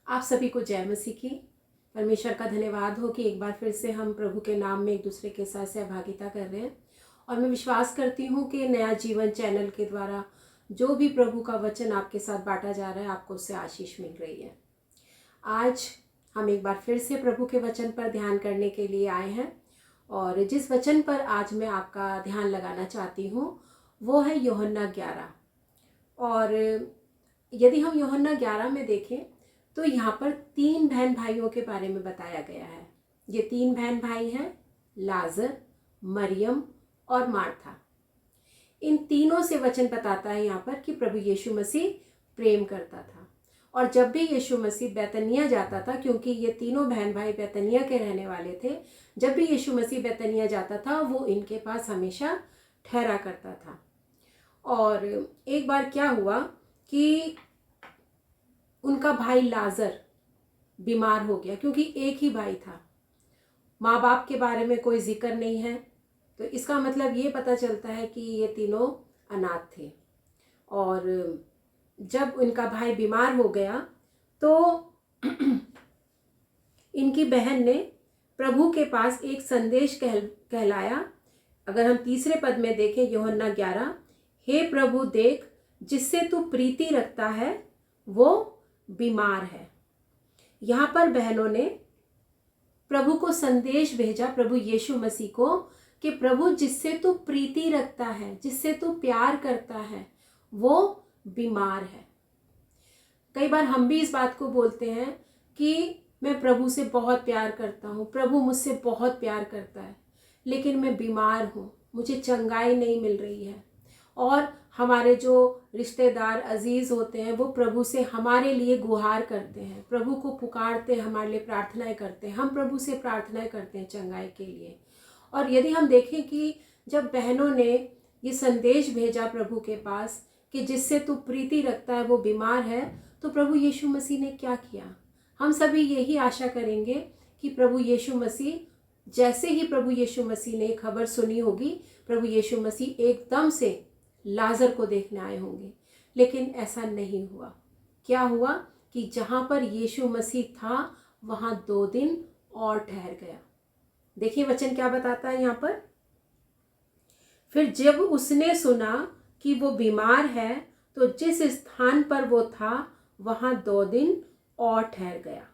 आप सभी को जय मसीह की। परमेश्वर का धन्यवाद हो कि एक बार फिर से हम प्रभु के नाम में एक दूसरे के साथ सहभागिता कर रहे हैं। और मैं विश्वास करती हूँ कि नया जीवन चैनल के द्वारा जो भी प्रभु का वचन आपके साथ बांटा जा रहा है, आपको उससे आशीष मिल रही है। आज हम एक बार फिर से प्रभु के वचन पर ध्यान करने के लिए आए हैं। और जिस वचन पर आज मैं आपका ध्यान लगाना चाहती हूँ वो है यूहन्ना 11। और यदि हम यूहन्ना 11 में देखें तो यहाँ पर 3 बहन भाइयों के बारे में बताया गया है। ये 3 बहन भाई हैं, लाजर, मरियम और मार्था। इन तीनों से वचन बताता है यहाँ पर कि प्रभु यीशु मसीह प्रेम करता था। और जब भी यीशु मसीह बैतनिया जाता था, क्योंकि ये तीनों बहन भाई बैतनिया के रहने वाले थे, जब भी यीशु मसीह बैतनिया जाता था वो इनके पास हमेशा ठहरा करता था। और एक बार क्या हुआ कि उनका भाई लाजर बीमार हो गया, क्योंकि एक ही भाई था। माँ बाप के बारे में कोई जिक्र नहीं है, तो इसका मतलब ये पता चलता है कि ये तीनों अनाथ थे। और जब उनका भाई बीमार हो गया तो इनकी बहन ने प्रभु के पास एक संदेश कहलाया। अगर हम तीसरे पद में देखें यूहन्ना 11, हे प्रभु देख, जिससे तू प्रीति रखता है वो बीमार है। यहाँ पर बहनों ने प्रभु को संदेश भेजा, प्रभु यीशु मसीह को, कि प्रभु जिससे तू प्रीति रखता है, जिससे तू प्यार करता है, वो बीमार है। कई बार हम भी इस बात को बोलते हैं कि मैं प्रभु से बहुत प्यार करता हूँ, प्रभु मुझसे बहुत प्यार करता है, लेकिन मैं बीमार हूँ, मुझे चंगाई नहीं मिल रही है। और हमारे जो रिश्तेदार अजीज़ होते हैं वो प्रभु से हमारे लिए गुहार करते हैं, प्रभु को पुकारते हैं, हमारे लिए प्रार्थनाएं करते हैं, हम प्रभु से प्रार्थनाएं करते हैं चंगाई के लिए। और यदि हम देखें कि जब बहनों ने ये संदेश भेजा प्रभु के पास कि जिससे तू प्रीति रखता है वो बीमार है, तो प्रभु यीशु मसीह ने क्या किया? हम सभी यही आशा करेंगे कि प्रभु यीशु मसीह, जैसे ही प्रभु यीशु मसीह ने खबर सुनी होगी, प्रभु यीशु मसीह एकदम से लाजर को देखने आए होंगे। लेकिन ऐसा नहीं हुआ। क्या हुआ कि जहाँ पर यीशु मसीह था वहाँ 2 दिन और ठहर गया। देखिए वचन क्या बताता है यहाँ पर। फिर जब उसने सुना कि वो बीमार है तो जिस स्थान पर वो था वहाँ 2 दिन और ठहर गया।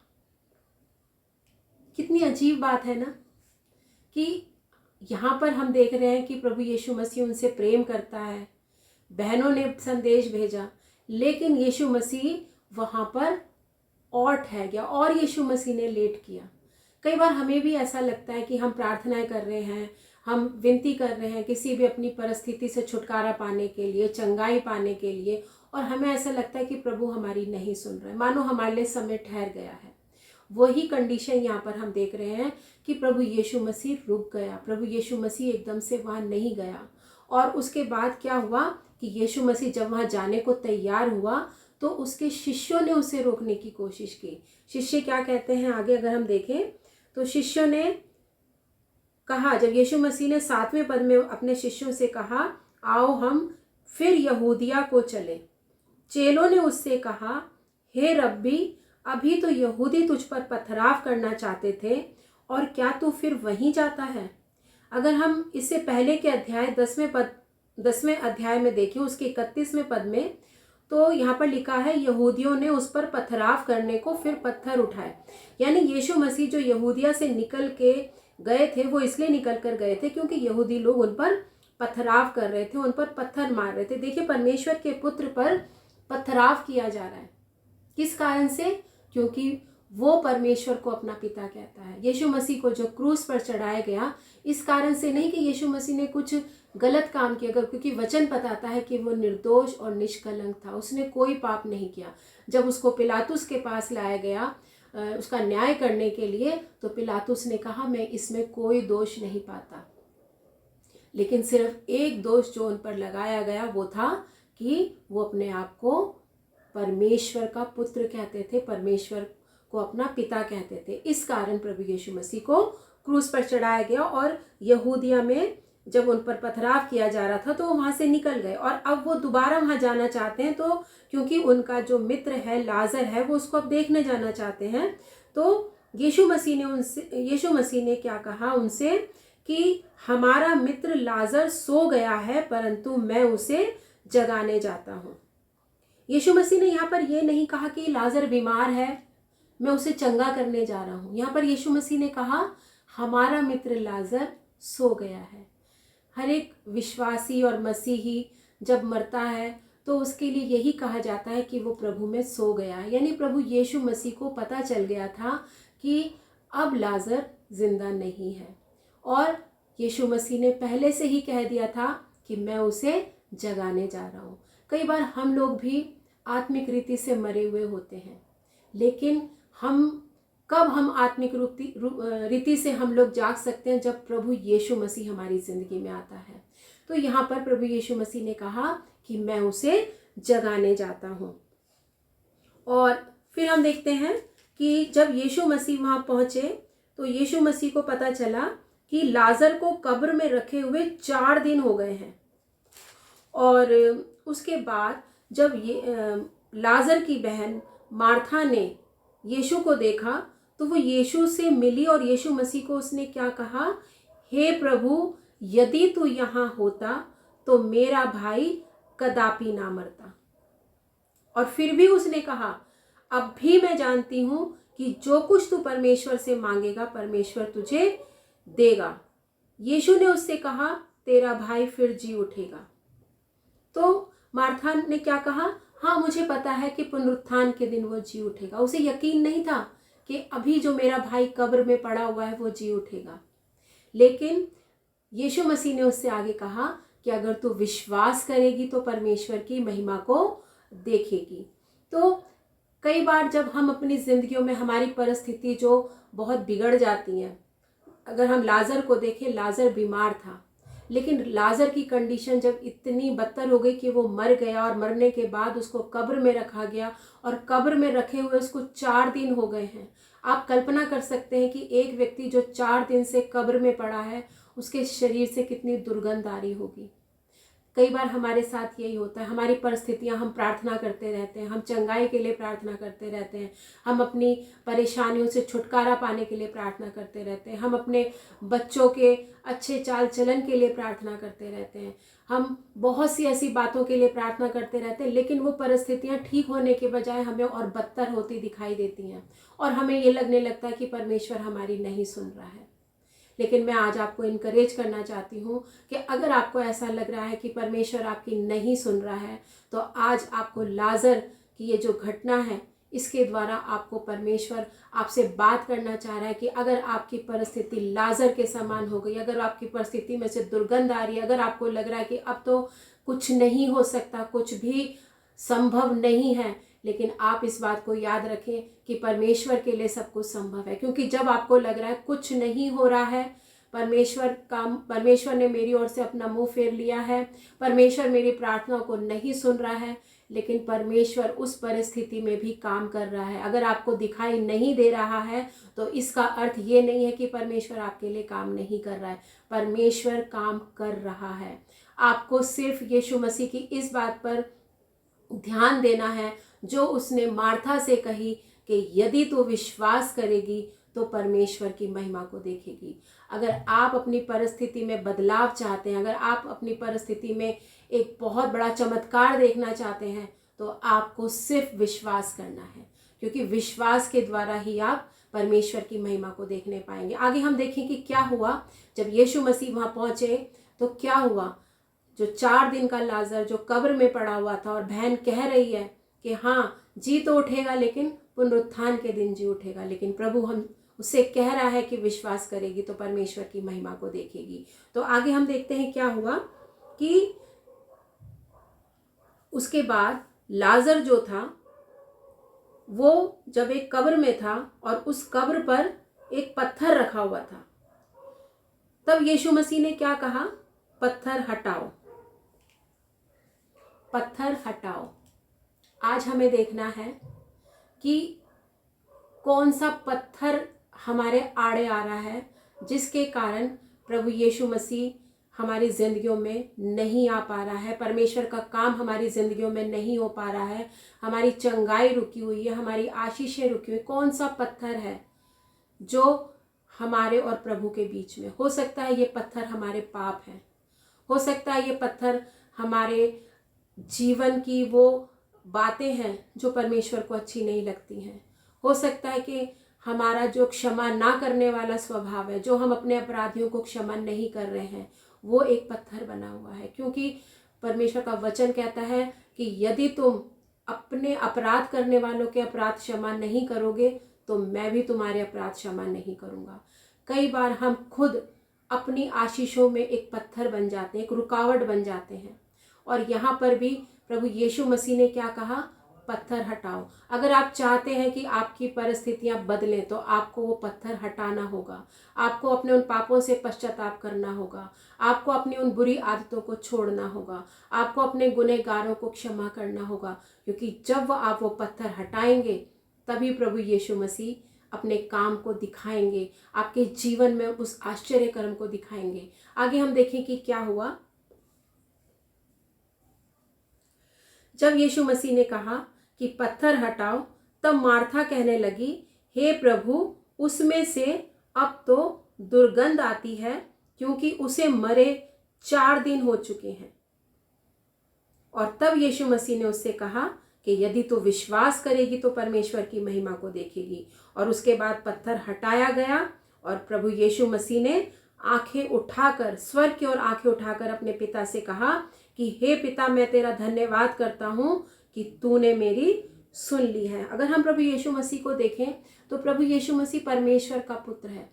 कितनी अजीब बात है ना, कि यहाँ पर हम देख रहे हैं कि प्रभु यीशु मसीह उनसे प्रेम करता है, बहनों ने संदेश भेजा, लेकिन यीशु मसीह वहाँ पर और ठहर गया और यीशु मसीह ने लेट किया। कई बार हमें भी ऐसा लगता है कि हम प्रार्थनाएं कर रहे हैं, हम विनती कर रहे हैं किसी भी अपनी परिस्थिति से छुटकारा पाने के लिए, चंगाई पाने के लिए, और हमें ऐसा लगता है कि प्रभु हमारी नहीं सुन रहे, मानो हमारे लिए समय ठहर गया है। वही कंडीशन यहाँ पर हम देख रहे हैं कि प्रभु यीशु मसीह रुक गया, प्रभु यीशु मसीह एकदम से वहाँ नहीं गया। और उसके बाद क्या हुआ कि यीशु मसीह जब वहाँ जाने को तैयार हुआ तो उसके शिष्यों ने उसे रोकने की कोशिश की। शिष्य क्या कहते हैं आगे अगर हम देखें तो शिष्यों ने कहा, जब यीशु मसीह ने 7वें पद में अपने शिष्यों से कहा, आओ हम फिर यहूदिया को चलें। चेलों ने उससे कहा, हे रब्बी, अभी तो यहूदी तुझ पर पथराव करना चाहते थे और क्या तू फिर वहीं जाता है? अगर हम इससे पहले के अध्याय 10वें अध्याय में देखें, उसके 31वें पद में, तो यहाँ पर लिखा है यहूदियों ने उस पर पथराव करने को फिर पत्थर उठाए। यानी यीशु मसीह जो यहूदिया से निकल के गए थे वो इसलिए निकल कर गए थे क्योंकि यहूदी लोग उन पर पथराव कर रहे थे, उन पर पत्थर मार रहे थे। देखिए परमेश्वर के पुत्र पर पथराव किया जा रहा है। किस कारण से? क्योंकि वो परमेश्वर को अपना पिता कहता है। यीशु मसीह को जो क्रूस पर चढ़ाया गया, इस कारण से नहीं कि यीशु मसीह ने कुछ गलत काम किया, क्योंकि वचन बताता है कि वो निर्दोष और निष्कलंक था, उसने कोई पाप नहीं किया। जब उसको पिलातुस के पास लाया गया उसका न्याय करने के लिए, तो पिलातुस ने कहा मैं इसमें कोई दोष नहीं पाता। लेकिन सिर्फ एक दोष जो उन पर लगाया गया वो था कि वो अपने आप को परमेश्वर का पुत्र कहते थे, परमेश्वर को अपना पिता कहते थे। इस कारण प्रभु यीशु मसीह को क्रूस पर चढ़ाया गया और यहूदिया में जब उन पर पथराव किया जा रहा था तो वो वहाँ से निकल गए, और अब वो दोबारा वहाँ जाना चाहते हैं। तो क्योंकि उनका जो मित्र है लाजर है वो उसको अब देखने जाना चाहते हैं, तो यीशु मसीह ने क्या कहा उनसे कि हमारा मित्र लाजर सो गया है परंतु मैं उसे जगाने जाता हूँ। यीशु मसीह ने यहाँ पर ये नहीं कहा कि लाजर बीमार है, मैं उसे चंगा करने जा रहा हूँ। यहाँ पर यीशु मसीह ने कहा हमारा मित्र लाजर सो गया है। हर एक विश्वासी और मसीही जब मरता है तो उसके लिए यही कहा जाता है कि वो प्रभु में सो गया है, यानी प्रभु यीशु मसीह को पता चल गया था कि अब लाजर जिंदा नहीं है, और यीशु मसीह ने पहले से ही कह दिया था कि मैं उसे जगाने जा रहा हूँ। कई बार हम लोग भी आत्मिक रीति से मरे हुए होते हैं, लेकिन कब हम आत्मिक रीति से हम लोग जाग सकते हैं? जब प्रभु यीशु मसीह हमारी ज़िंदगी में आता है। तो यहाँ पर प्रभु यीशु मसीह ने कहा कि मैं उसे जगाने जाता हूँ। और फिर हम देखते हैं कि जब यीशु मसीह वहाँ पहुँचे तो यीशु मसीह को पता चला कि लाजर को कब्र में रखे हुए 4 दिन हो गए हैं। और उसके बाद जब लाजर की बहन मार्था ने यीशु को देखा तो वो यीशु से मिली, और यीशु मसीह को उसने क्या कहा, हे प्रभु यदि तू यहाँ होता तो मेरा भाई कदापि ना मरता। और फिर भी उसने कहा अब भी मैं जानती हूँ कि जो कुछ तू परमेश्वर से मांगेगा परमेश्वर तुझे देगा। यीशु ने उससे कहा तेरा भाई फिर जी उठेगा। तो मार्था ने क्या कहा, हाँ मुझे पता है कि पुनरुत्थान के दिन वो जी उठेगा। उसे यकीन नहीं था कि अभी जो मेरा भाई कब्र में पड़ा हुआ है वो जी उठेगा, लेकिन यीशु मसीह ने उससे आगे कहा कि अगर तू विश्वास करेगी तो परमेश्वर की महिमा को देखेगी। तो कई बार जब हम अपनी ज़िंदगियों में हमारी परिस्थिति जो बहुत बिगड़ जाती हैं, अगर हम लाजर को देखें, लाजर बीमार था, लेकिन लाजर की कंडीशन जब इतनी बदतर हो गई कि वो मर गया, और मरने के बाद उसको कब्र में रखा गया, और कब्र में रखे हुए उसको 4 दिन हो गए हैं। आप कल्पना कर सकते हैं कि एक व्यक्ति जो 4 दिन से कब्र में पड़ा है उसके शरीर से कितनी दुर्गंध आ रही होगी। कई बार हमारे साथ यही होता है, हमारी परिस्थितियां, हम प्रार्थना करते रहते हैं, हम चंगाई के लिए प्रार्थना करते रहते हैं, हम अपनी परेशानियों से छुटकारा पाने के लिए प्रार्थना करते रहते हैं, हम अपने बच्चों के अच्छे चाल चलन के लिए प्रार्थना करते रहते हैं, हम बहुत सी ऐसी बातों के लिए प्रार्थना करते रहते हैं, लेकिन वो परिस्थितियां ठीक होने के बजाय हमें और बदतर होती दिखाई देती हैं, और हमें ये लगने लगता है कि परमेश्वर हमारी नहीं सुन रहा है। लेकिन मैं आज आपको इनकरेज करना चाहती हूँ कि अगर आपको ऐसा लग रहा है कि परमेश्वर आपकी नहीं सुन रहा है, तो आज आपको लाजर की ये जो घटना है इसके द्वारा आपको परमेश्वर आपसे बात करना चाह रहा है कि अगर आपकी परिस्थिति लाजर के समान हो गई, अगर आपकी परिस्थिति में से दुर्गंध आ रही है, अगर आपको लग रहा है कि अब तो कुछ नहीं हो सकता, कुछ भी संभव नहीं है, लेकिन आप इस बात को याद रखें कि परमेश्वर के लिए सब कुछ संभव है। क्योंकि जब आपको लग रहा है कुछ नहीं हो रहा है, परमेश्वर ने मेरी ओर से अपना मुंह फेर लिया है, परमेश्वर मेरी प्रार्थनाओं को नहीं सुन रहा है, लेकिन परमेश्वर उस परिस्थिति में भी काम कर रहा है। अगर आपको दिखाई नहीं दे रहा है तो इसका अर्थ ये नहीं है कि परमेश्वर आपके लिए काम नहीं कर रहा है, परमेश्वर काम कर रहा है। आपको सिर्फ यीशु मसीह की इस बात पर ध्यान देना है जो उसने मार्था से कही कि यदि तू विश्वास करेगी तो परमेश्वर की महिमा को देखेगी। अगर आप अपनी परिस्थिति में बदलाव चाहते हैं, अगर आप अपनी परिस्थिति में एक बहुत बड़ा चमत्कार देखना चाहते हैं, तो आपको सिर्फ विश्वास करना है, क्योंकि विश्वास के द्वारा ही आप परमेश्वर की महिमा को देखने पाएंगे। आगे हम देखें कि क्या हुआ जब यीशु मसीह वहाँ पहुँचे। तो क्या हुआ, जो 4 दिन का लाजर जो कब्र में पड़ा हुआ था, और बहन कह रही है कि हाँ जी तो उठेगा, लेकिन पुनरुत्थान के दिन जी उठेगा, लेकिन प्रभु हम उससे कह रहा है कि विश्वास करेगी तो परमेश्वर की महिमा को देखेगी। तो आगे हम देखते हैं क्या हुआ कि उसके बाद लाजर जो था वो जब एक कब्र में था और उस कब्र पर एक पत्थर रखा हुआ था, तब यीशु मसीह ने क्या कहा, पत्थर हटाओ, पत्थर हटाओ। आज हमें देखना है कि कौन सा पत्थर हमारे आड़े आ रहा है जिसके कारण प्रभु यीशु मसीह हमारी ज़िंदगियों में नहीं आ पा रहा है, परमेश्वर का काम हमारी ज़िंदगियों में नहीं हो पा रहा है, हमारी चंगाई रुकी हुई है, हमारी आशीषें रुकी हुई, कौन सा पत्थर है जो हमारे और प्रभु के बीच में? हो सकता है ये पत्थर हमारे पाप हैं, हो सकता है ये पत्थर हमारे जीवन की वो बातें हैं जो परमेश्वर को अच्छी नहीं लगती हैं। हो सकता है कि हमारा जो क्षमा ना करने वाला स्वभाव है, जो हम अपने अपराधियों को क्षमा नहीं कर रहे हैं, वो एक पत्थर बना हुआ है। क्योंकि परमेश्वर का वचन कहता है कि यदि तुम अपने अपराध करने वालों के अपराध क्षमा नहीं करोगे तो मैं भी तुम्हारे अपराध क्षमा नहीं करूँगा। कई बार हम खुद अपनी आशीषों में एक पत्थर बन जाते हैं, एक रुकावट बन जाते हैं। और यहाँ पर भी प्रभु यीशु मसीह ने क्या कहा? पत्थर हटाओ। अगर आप चाहते हैं कि आपकी परिस्थितियां बदलें तो आपको वो पत्थर हटाना होगा, आपको अपने उन पापों से पश्चाताप करना होगा, आपको अपनी उन बुरी आदतों को छोड़ना होगा, आपको अपने गुनहगारों को क्षमा करना होगा। क्योंकि जब आप वो पत्थर हटाएंगे तभी प्रभु यीशु मसीह अपने काम को दिखाएंगे, आपके जीवन में उस आश्चर्य कर्म को दिखाएंगे। आगे हम देखें कि क्या हुआ। जब यीशु मसीह ने कहा कि पत्थर हटाओ, तब मार्था कहने लगी, हे प्रभु, उसमें से अब तो दुर्गंध आती है, क्योंकि उसे मरे 4 दिन हो चुके हैं। और तब यीशु मसीह ने उससे कहा कि यदि तू विश्वास करेगी तो परमेश्वर की महिमा को देखेगी। और उसके बाद पत्थर हटाया गया और प्रभु यीशु मसीह ने आंखें उठाकर, स्वर्ग की ओर आंखें उठाकर अपने पिता से कहा कि हे पिता, मैं तेरा धन्यवाद करता हूँ कि तूने मेरी सुन ली है। अगर हम प्रभु यीशु मसीह को देखें तो प्रभु यीशु मसीह परमेश्वर का पुत्र है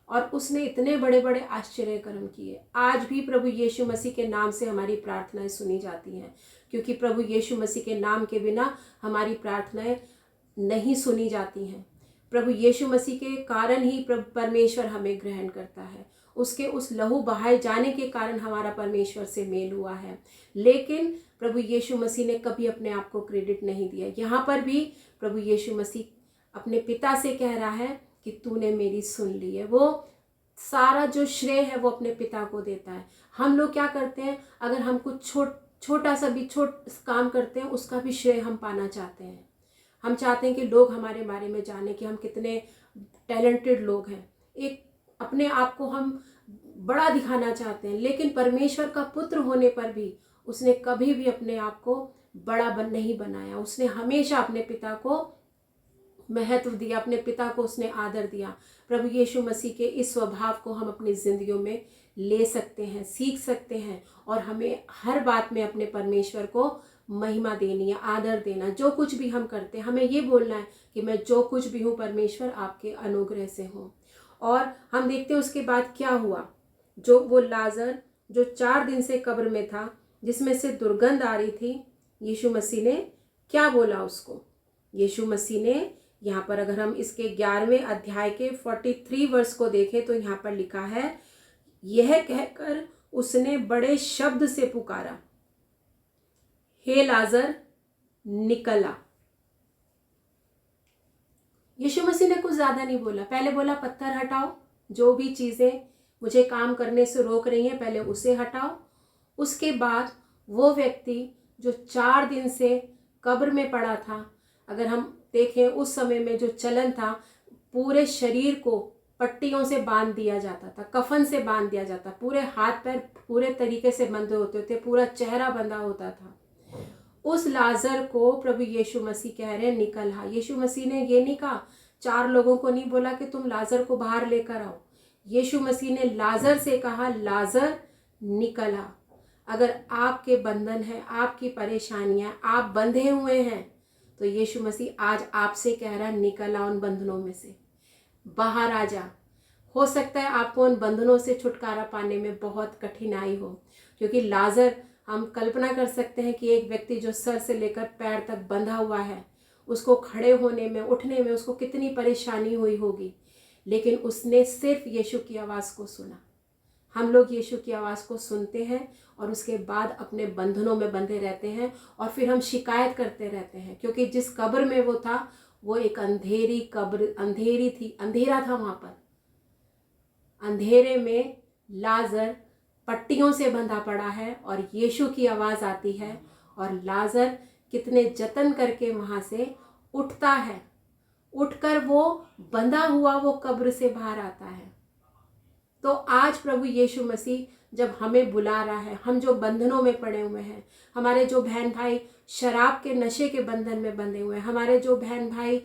और उसने इतने बड़े बड़े आश्चर्य कर्म किए। आज भी प्रभु यीशु मसीह के नाम से हमारी प्रार्थनाएं सुनी जाती हैं, क्योंकि प्रभु यीशु मसीह के नाम के बिना हमारी प्रार्थनाएं नहीं सुनी जाती हैं। प्रभु यीशु मसीह के कारण ही परमेश्वर हमें ग्रहण करता है, उसके उस लहू बहाए जाने के कारण हमारा परमेश्वर से मेल हुआ है। लेकिन प्रभु यीशु मसीह ने कभी अपने आप को क्रेडिट नहीं दिया। यहाँ पर भी प्रभु यीशु मसीह अपने पिता से कह रहा है कि तूने मेरी सुन ली है। वो सारा जो श्रेय है वो अपने पिता को देता है। हम लोग क्या करते हैं, अगर हम कुछ छोटा सा भी काम करते हैं उसका भी श्रेय हम पाना चाहते हैं। हम चाहते हैं कि लोग हमारे बारे में जाने कि हम कितने टैलेंटेड लोग हैं, एक अपने आप को हम बड़ा दिखाना चाहते हैं। लेकिन परमेश्वर का पुत्र होने पर भी उसने कभी भी अपने आप को बड़ा नहीं बनाया। उसने हमेशा अपने पिता को महत्व दिया, अपने पिता को उसने आदर दिया। प्रभु यीशु मसीह के इस स्वभाव को हम अपनी जिंदगियों में ले सकते हैं, सीख सकते हैं। और हमें हर बात में अपने परमेश्वर को महिमा देनी है, आदर देना। जो कुछ भी हम करते हैं हमें ये बोलना है कि मैं जो कुछ भी हूँ परमेश्वर आपके अनुग्रह से हूँ। और हम देखते हैं उसके बाद क्या हुआ। जो वो लाजर जो 4 दिन से कब्र में था, जिसमें से दुर्गंध आ रही थी, यीशु मसीह ने क्या बोला उसको? यीशु मसीह ने यहाँ पर, अगर हम इसके 11वें अध्याय के 43 वर्ष को देखें तो यहाँ पर लिखा है, यह कहकर उसने बड़े शब्द से पुकारा, हे लाजर निकल आ। यीशु मसीह ने कुछ ज्यादा नहीं बोला। पहले बोला पत्थर हटाओ, जो भी चीजें मुझे काम करने से रोक रही हैं पहले उसे हटाओ। उसके बाद वो व्यक्ति जो 4 दिन से कब्र में पड़ा था, अगर हम देखें उस समय में जो चलन था, पूरे शरीर को पट्टियों से बांध दिया जाता था, कफन से बांध दिया जाता, पूरे हाथ पैर पूरे तरीके से बंधे होते थे, पूरा चेहरा बंधा होता था। उस लाजर को प्रभु यीशु मसीह कह रहे हैं निकल आ। यीशु मसीह ने ये नहीं कहा, 4 लोगों को नहीं बोला कि तुम लाजर को बाहर लेकर आओ। यीशु मसीह ने लाजर से कहा, लाजर निकल आ। अगर आपके बंधन है, आपकी परेशानियां, आप बंधे हुए हैं, तो यीशु मसीह आज आपसे कह रहा है निकल आ उन बंधनों में से, बाहर आ जा। हो सकता है आपको उन बंधनों से छुटकारा पाने में बहुत कठिनाई हो, क्योंकि लाजर, हम कल्पना कर सकते हैं कि एक व्यक्ति जो सर से लेकर पैर तक बंधा हुआ है, उसको खड़े होने में, उठने में उसको कितनी परेशानी हुई होगी। लेकिन उसने सिर्फ यीशु की आवाज़ को सुना। हम लोग यीशु की आवाज़ को सुनते हैं और उसके बाद अपने बंधनों में बंधे रहते हैं और फिर हम शिकायत करते रहते हैं, क्योंकि जिस कब्र में वो था वो एक अंधेरी कब्र, अंधेरी थी, अंधेरा था वहाँ पर। अंधेरे में लाजर पट्टियों से बंधा पड़ा है और यीशु की आवाज़ आती है और लाजर कितने जतन करके वहाँ से उठता है, उठकर वो बंधा हुआ वो कब्र से बाहर आता है। तो आज प्रभु यीशु मसीह जब हमें बुला रहा है, हम जो बंधनों में पड़े हुए हैं, हमारे जो बहन भाई शराब के नशे के बंधन में बंधे हुए हैं, हमारे जो बहन भाई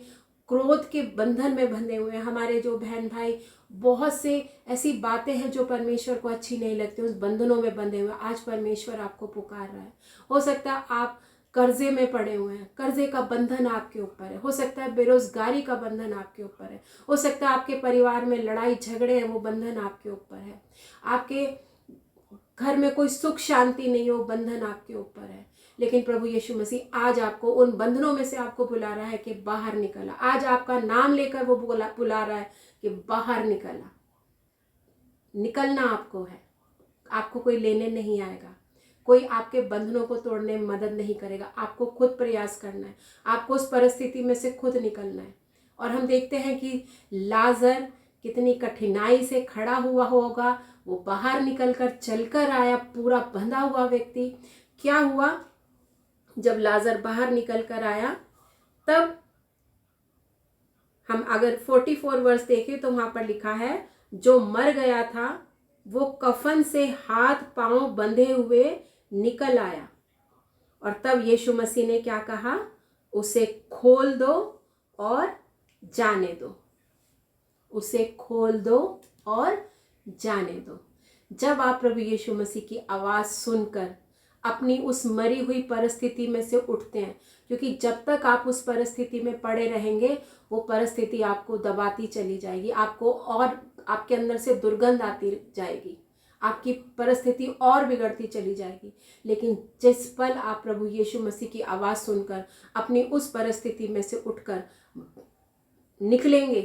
क्रोध के बंधन में बंधे हुए हैं, हमारे जो बहन भाई बहुत से ऐसी बातें हैं जो परमेश्वर को अच्छी नहीं लगती, उस बंधनों में बंधे हुए हैं, आज परमेश्वर आपको पुकार रहा है। हो सकता है आप कर्जे में पड़े हुए हैं, कर्जे का बंधन आपके ऊपर है, हो सकता है बेरोजगारी का बंधन आपके ऊपर है, हो सकता है आपके परिवार में लड़ाई झगड़े हैं, वो बंधन आपके ऊपर है, आपके घर में कोई सुख शांति नहीं हो, बंधन आपके ऊपर है। लेकिन प्रभु यीशु मसीह आज आपको उन बंधनों में से आपको बुला रहा है कि बाहर निकला। आज आपका नाम लेकर वो बुला रहा है कि बाहर निकला। निकलना आपको है, आपको कोई लेने नहीं आएगा, कोई आपके बंधनों को तोड़ने में मदद नहीं करेगा, आपको खुद प्रयास करना है, आपको उस परिस्थिति में से खुद निकलना है। और हम देखते हैं कि लाजर कितनी कठिनाई से खड़ा हुआ होगा, वो बाहर निकलकर चलकर आया, पूरा बंधा हुआ व्यक्ति। क्या हुआ जब लाजर बाहर निकल कर आया? तब हम अगर 44 वर्ष देखें तो वहां पर लिखा है, जो मर गया था वो कफन से हाथ पांव बंधे हुए निकल आया। और तब यीशु मसीह ने क्या कहा? उसे खोल दो और जाने दो, उसे खोल दो और जाने दो। जब आप प्रभु यीशु मसीह की आवाज़ सुनकर अपनी उस मरी हुई परिस्थिति में से उठते हैं, क्योंकि जब तक आप उस परिस्थिति में पड़े रहेंगे वो परिस्थिति आपको दबाती चली जाएगी, आपको और आपके अंदर से दुर्गंध आती जाएगी, आपकी परिस्थिति और बिगड़ती चली जाएगी। लेकिन जिस पल आप प्रभु यीशु मसीह की आवाज़ सुनकर अपनी उस परिस्थिति में से उठकर निकलेंगे,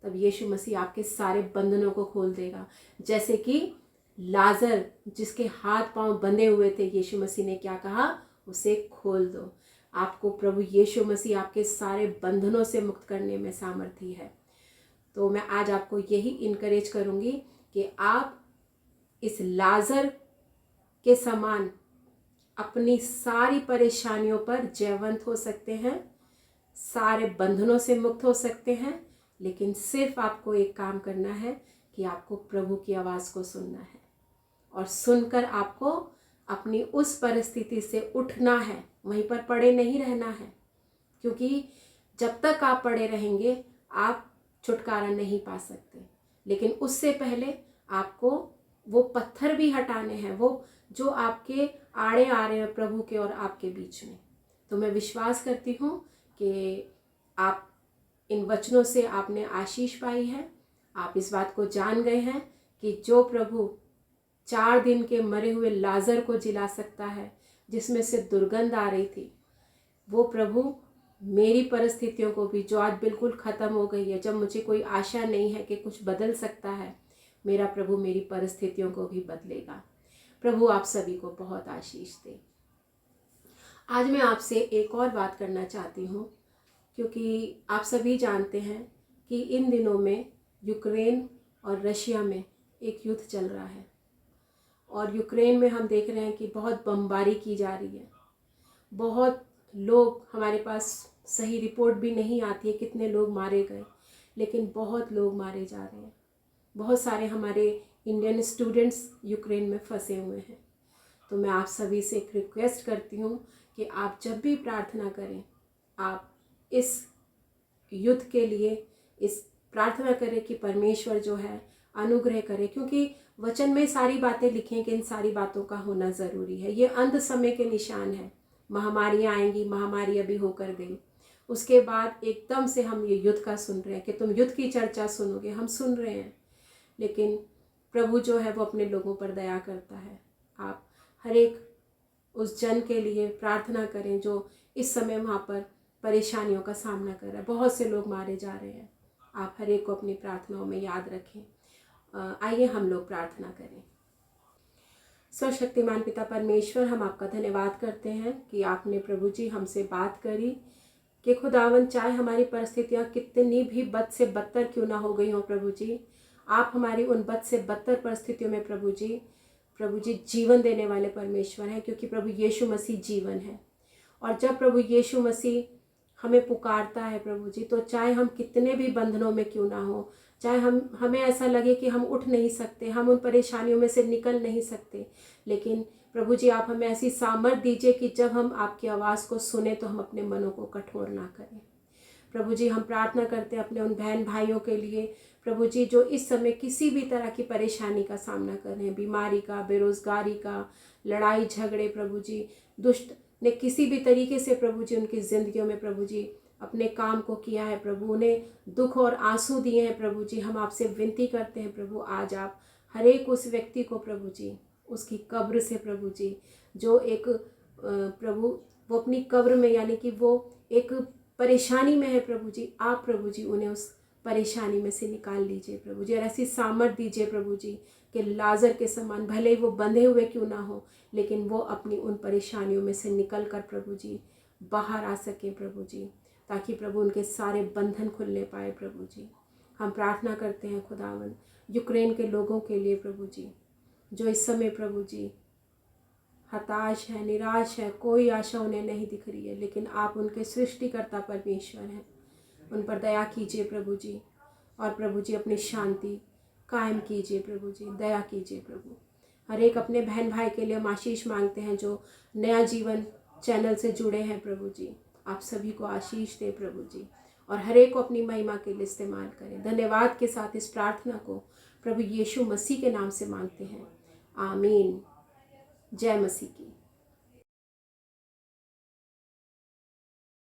तब यीशु मसीह आपके सारे बंधनों को खोल देगा। जैसे कि लाजर जिसके हाथ पांव बंधे हुए थे, यीशु मसीह ने क्या कहा? उसे खोल दो। आपको प्रभु यीशु मसीह आपके सारे बंधनों से मुक्त करने में सामर्थी है। तो मैं आज आपको यही इनकरेज करूंगी कि आप इस लाजर के समान अपनी सारी परेशानियों पर जयवंत हो सकते हैं, सारे बंधनों से मुक्त हो सकते हैं। लेकिन सिर्फ आपको एक काम करना है कि आपको प्रभु की आवाज़ को सुनना है और सुनकर आपको अपनी उस परिस्थिति से उठना है, वहीं पर पड़े नहीं रहना है। क्योंकि जब तक आप पड़े रहेंगे आप छुटकारा नहीं पा सकते। लेकिन उससे पहले आपको वो पत्थर भी हटाने हैं, वो जो आपके आड़े आ रहे हैं प्रभु के और आपके बीच में। तो मैं विश्वास करती हूँ कि आप इन वचनों से आपने आशीष पाई है। आप इस बात को जान गए हैं कि जो प्रभु 4 दिन के मरे हुए लाजर को जिला सकता है, जिसमें से दुर्गंध आ रही थी, वो प्रभु मेरी परिस्थितियों को भी, जो आज बिल्कुल ख़त्म हो गई है, जब मुझे कोई आशा नहीं है कि कुछ बदल सकता है, मेरा प्रभु मेरी परिस्थितियों को भी बदलेगा। प्रभु आप सभी को बहुत आशीष दे। आज मैं आपसे एक और बात करना चाहती हूँ, क्योंकि आप सभी जानते हैं कि इन दिनों में यूक्रेन और रशिया में एक युद्ध चल रहा है और यूक्रेन में हम देख रहे हैं कि बहुत बमबारी की जा रही है। बहुत लोग, हमारे पास सही रिपोर्ट भी नहीं आती है कितने लोग मारे गए, लेकिन बहुत लोग मारे जा रहे हैं। बहुत सारे हमारे इंडियन स्टूडेंट्स यूक्रेन में फंसे हुए हैं। तो मैं आप सभी से एक रिक्वेस्ट करती हूँ कि आप जब भी प्रार्थना करें, आप इस युद्ध के लिए इस प्रार्थना करें कि परमेश्वर जो है अनुग्रह करे, क्योंकि वचन में सारी बातें लिखी हैं कि इन सारी बातों का होना ज़रूरी है। ये अंत समय के निशान है। महामारियाँ आएंगी, महामारी अभी होकर गई, उसके बाद एकदम से हम ये युद्ध का सुन रहे हैं कि तुम युद्ध की चर्चा सुनोगे, हम सुन रहे हैं। लेकिन प्रभु जो है वो अपने लोगों पर दया करता है। आप हर एक उस जन के लिए प्रार्थना करें जो इस समय वहाँ पर परेशानियों का सामना कर रहा है। बहुत से लोग मारे जा रहे हैं। आप हर एक को अपनी प्रार्थनाओं में याद रखें। आइए हम लोग प्रार्थना करें। सर्वशक्तिमान पिता परमेश्वर, हम आपका धन्यवाद करते हैं कि आपने प्रभु जी हमसे बात करी कि खुदावन, चाहे हमारी परिस्थितियाँ कितनी भी बद से बदतर क्यों ना हो गई हों प्रभु जी, आप हमारी उन बद से बदतर परिस्थितियों में प्रभु जी प्रभु जी जीवन देने वाले परमेश्वर हैं, क्योंकि प्रभु यीशु मसीह जीवन है। और जब प्रभु यीशु मसीह हमें पुकारता है प्रभु जी, तो चाहे हम कितने भी बंधनों में क्यों ना हो, चाहे हमें ऐसा लगे कि हम उठ नहीं सकते, हम उन परेशानियों में से निकल नहीं सकते, लेकिन प्रभु जी आप हमें ऐसी सामर्थ दीजिए कि जब हम आपकी आवाज़ को सुने तो हम अपने मनों को कठोर ना करें। प्रभु जी हम प्रार्थना करते हैं अपने उन बहन भाइयों के लिए प्रभु जी, जो इस समय किसी भी तरह की परेशानी का सामना कर रहे हैं, बीमारी का, बेरोजगारी का, लड़ाई झगड़े, प्रभु जी दुष्ट ने किसी भी तरीके से प्रभु जी उनकी ज़िंदगियों में प्रभु जी अपने काम को किया है प्रभु, उन्हें दुख और आंसू दिए हैं प्रभु जी। हम आपसे विनती करते हैं प्रभु, आज आप हर एक उस व्यक्ति को प्रभु जी उसकी कब्र से प्रभु जी, जो एक प्रभु वो अपनी कब्र में, यानी कि वो एक परेशानी में है प्रभु जी, आप प्रभु जी उन्हें उस परेशानी में से निकाल लीजिए प्रभु जी, और ऐसी सामर्थ दीजिए प्रभु जी कि लाजर के समान भले ही वो बंधे हुए क्यों ना हो, लेकिन वो अपनी उन परेशानियों में से निकल कर प्रभु जी बाहर आ सके प्रभु जी, ताकि प्रभु उनके सारे बंधन खुलने पाए प्रभु जी। हम प्रार्थना करते हैं खुदावन यूक्रेन के लोगों के लिए प्रभु जी, जो इस समय प्रभु जी हताश है, निराश है, कोई आशा उन्हें नहीं दिख रही है, लेकिन आप उनके सृष्टिकर्ता परमेश्वर हैं। उन पर दया कीजिए प्रभु जी, और प्रभु जी अपनी शांति कायम कीजिए प्रभु जी, दया कीजिए प्रभु। हर एक अपने बहन भाई के लिए हम आशीष मांगते हैं जो नया जीवन चैनल से जुड़े हैं प्रभु जी, आप सभी को आशीष दे प्रभु जी, और हर एक को अपनी महिमा के लिए इस्तेमाल करें। धन्यवाद के साथ इस प्रार्थना को प्रभु यीशु मसीह के नाम से मांगते हैं, आमीन। जय मसीह की।